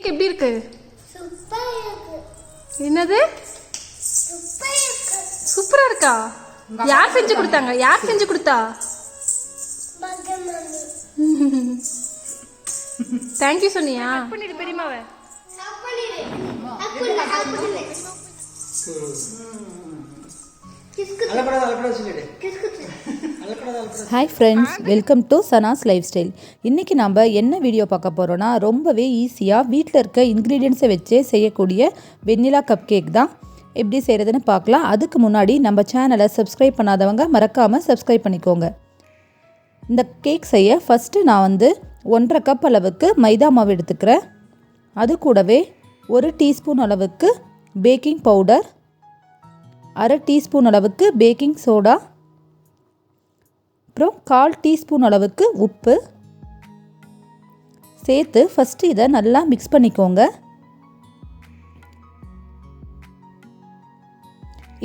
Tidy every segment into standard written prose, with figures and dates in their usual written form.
Cake எப்படி இருக்கு? என்னது சூப்பரா இருக்கா? யார் செஞ்சு கொடுத்தாங்க? யார் செஞ்சு கொடுத்தா? தேங்க்யூ சொன்னியா? பண்ணிடு பெரியமாவை. Hi friends, welcome to Sana's lifestyle. இன்றைக்கி நம்ம என்ன வீடியோ பார்க்க போகிறோன்னா, ரொம்பவே ஈஸியாக வீட்டில் இருக்க இன்க்ரீடியன்ஸை வச்சே செய்யக்கூடிய வெண்ணிலா கப் கேக் தான். எப்படி செய்கிறதுன்னு பார்க்கலாம். அதுக்கு முன்னாடி நம்ம சேனலை சப்ஸ்கிரைப் பண்ணாதவங்க மறக்காமல் சப்ஸ்கிரைப் பண்ணிக்கோங்க. இந்த கேக் செய்ய ஃபஸ்ட்டு நான் 1.5 கப் அளவுக்கு மைதா மாவு எடுத்துக்கிறேன். அது கூடவே 1 டீஸ்பூன் அளவுக்கு பேக்கிங் பவுடர், 1/2 டீஸ்பூன் அளவுக்கு பேக்கிங் சோடா, அப்புறம் 1/4 டீஸ்பூன் அளவுக்கு உப்பு சேர்த்து ஃபஸ்ட்டு இதை நல்லா மிக்ஸ் பண்ணிக்கோங்க.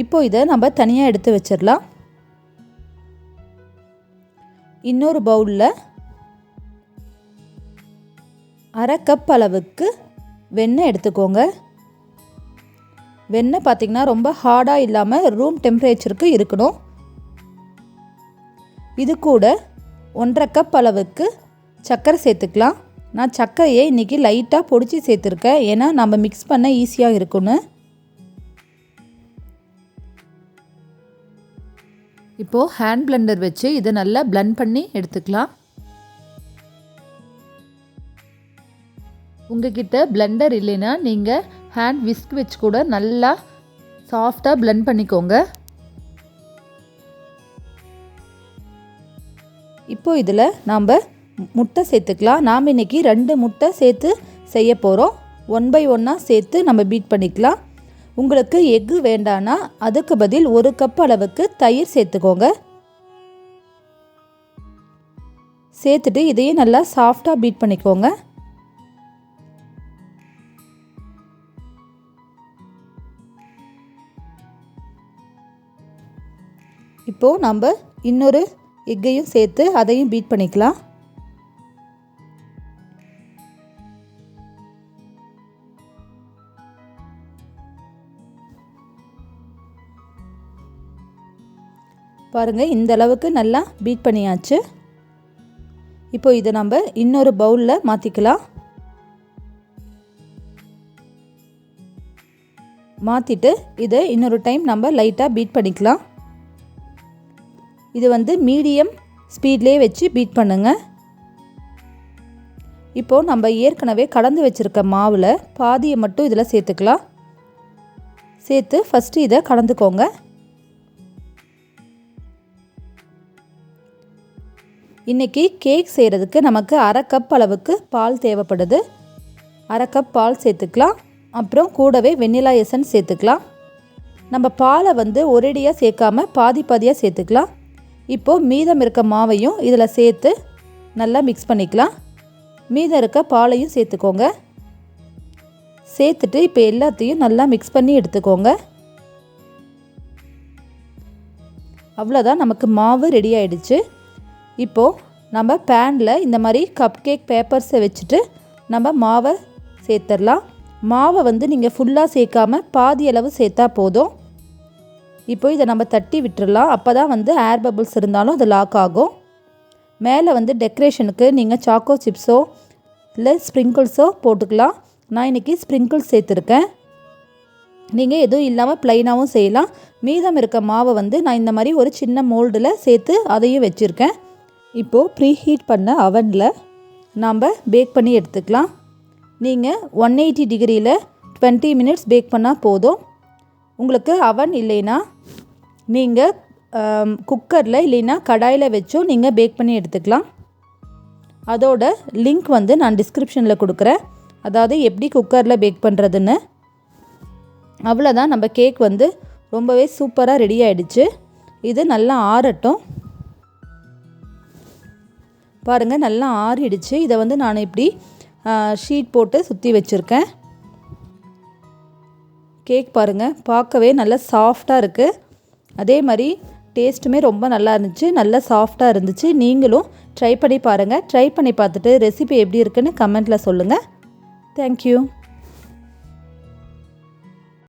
இப்போ இதை நம்ம தனியாக எடுத்து வச்சிடலாம். இன்னொரு பவுலில் 1/2 கப் அளவுக்கு வெண்ணெய் எடுத்துக்கோங்க. வெண்ணெய் பார்த்திங்கன்னா ரொம்ப ஹார்டாக இல்லாமல் ரூம் டெம்பரேச்சருக்கு இருக்கணும். இது கூட 1.5 கப் அளவுக்கு சர்க்கரை சேர்த்துக்கலாம். நான் சர்க்கரையை இன்றைக்கி லைட்டாக பொடிச்சு சேர்த்துருக்கேன், ஏன்னா நம்ம மிக்ஸ் பண்ண ஈஸியாக இருக்குன்னு. இப்போது ஹேண்ட் பிளெண்டர் வச்சு இதை நல்லா பிளெண்ட் பண்ணி எடுத்துக்கலாம். உங்ககிட்ட பிளெண்டர் இல்லைன்னா நீங்கள் ஹேண்ட் விஸ்க் வச்சு கூட நல்லா சாஃப்டாக பிளெண்ட் பண்ணிக்கோங்க. இப்போது இதில் நாம் முட்டை சேர்த்துக்கலாம். நாம் இன்றைக்கி 2 முட்டை சேர்த்து செய்ய போகிறோம். 1 by 1 சேர்த்து நம்ம பீட் பண்ணிக்கலாம். உங்களுக்கு எக்கு வேண்டான்னா அதுக்கு பதில் 1 கப் அளவுக்கு தயிர் சேர்த்துக்கோங்க. சேர்த்துட்டு இதையும் நல்லா சாஃப்டாக பீட் பண்ணிக்கோங்க. இப்போது நம்ம இன்னொரு எக்கையும் சேர்த்து அதையும் பீட் பண்ணிக்கலாம். பாருங்கள், இந்த அளவுக்கு நல்லா பீட் பண்ணியாச்சு. இப்போ இதை நம்ம இன்னொரு பவுலில் மாற்றிக்கலாம். மாற்றிட்டு இதை இன்னொரு டைம் நம்ம லைட்டாக பீட் பண்ணிக்கலாம். இது மீடியம் ஸ்பீட்லேயே வச்சு பீட் பண்ணுங்கள். இப்போது நம்ம ஏற்கனவே கலந்து வச்சுருக்க மாவில் பாதியை மட்டும் இதில் சேர்த்துக்கலாம். சேர்த்து ஃபஸ்ட்டு இதை கலந்துக்கோங்க. இன்றைக்கி கேக் செய்கிறதுக்கு நமக்கு 1/2 கப் அளவுக்கு பால் தேவைப்படுது. 1/2 கப் பால் சேர்த்துக்கலாம். அப்புறம் கூடவே வெண்ணிலா எசன்ஸ் சேர்த்துக்கலாம். நம்ம பாலை ஒரேடியாக சேர்க்காமல் பாதி பாதியாக சேர்த்துக்கலாம். இப்போது மீதம் இருக்க மாவையும் இதில் சேர்த்து நல்லா மிக்ஸ் பண்ணிக்கலாம். மீதம் இருக்க பாலையும் சேர்த்துக்கோங்க. சேர்த்துட்டு இப்போ எல்லாத்தையும் நல்லா மிக்ஸ் பண்ணி எடுத்துக்கோங்க. அவ்வளோதான், நமக்கு மாவு ரெடி ஆகிடுச்சு. இப்போது நம்ம பேனில் இந்த மாதிரி கப் கேக் பேப்பர்ஸை வச்சுட்டு நம்ம மாவை சேர்த்துடலாம். மாவை நீங்கள் ஃபுல்லாக சேர்க்காமல் பாதி அளவு சேர்த்தா போதும். இப்போ இதை நம்ம தட்டி விட்டுடலாம். அப்போ தான் ஏர் பபிள்ஸ் இருந்தாலும் அது லாக் ஆகும். மேலே டெக்கரேஷனுக்கு நீங்கள் சாக்கோ சிப்ஸோ இல்லை ஸ்ப்ரிங்கிள்ஸோ போட்டுக்கலாம். நான் இன்றைக்கி ஸ்ப்ரிங்கிள்ஸ் சேர்த்துருக்கேன். நீங்கள் எதுவும் இல்லாமல் ப்ளைனாகவும் செய்யலாம். மீதம் இருக்க மாவை நான் இந்த மாதிரி ஒரு சின்ன மோல்டில் சேர்த்து அதையும் வச்சுருக்கேன். இப்போது ப்ரீ ஹீட் பண்ண அவனில் நாம் பேக் பண்ணி எடுத்துக்கலாம். நீங்கள் 180 டிகிரியில் 20 மினிட்ஸ் பேக் பண்ணால் போதும். உங்களுக்கு அவன் இல்லைன்னா நீங்கள் குக்கரில் இல்லைன்னா கடாயில் வச்சும் நீங்கள் பேக் பண்ணி எடுத்துக்கலாம். அதோட லிங்க் நான் டிஸ்கிரிப்ஷனில் கொடுக்குறேன், அதாவது எப்படி குக்கரில் பேக் பண்ணுறதுன்னு. அவ்வளோதான், நம்ம கேக் ரொம்பவே சூப்பராக ரெடி ஆகிடுச்சு. இது நல்லா ஆறட்டும். பாருங்கள், நல்லா ஆறிடுச்சு. இதை நான் இப்படி ஷீட் போட்டு சுற்றி வச்சுருக்கேன். கேக் பாருங்கள், பார்க்கவே நல்லா சாஃப்டாக இருக்குது. அதே மாதிரி டேஸ்ட்டுமே ரொம்ப நல்லா இருந்துச்சு, நல்லா சாஃப்டாக இருந்துச்சு. நீங்களும் ட்ரை பண்ணி பாருங்கள். ட்ரை பண்ணி பார்த்துட்டு ரெசிபி எப்படி இருக்குன்னு கமெண்ட்டில் சொல்லுங்கள். தேங்க்யூ.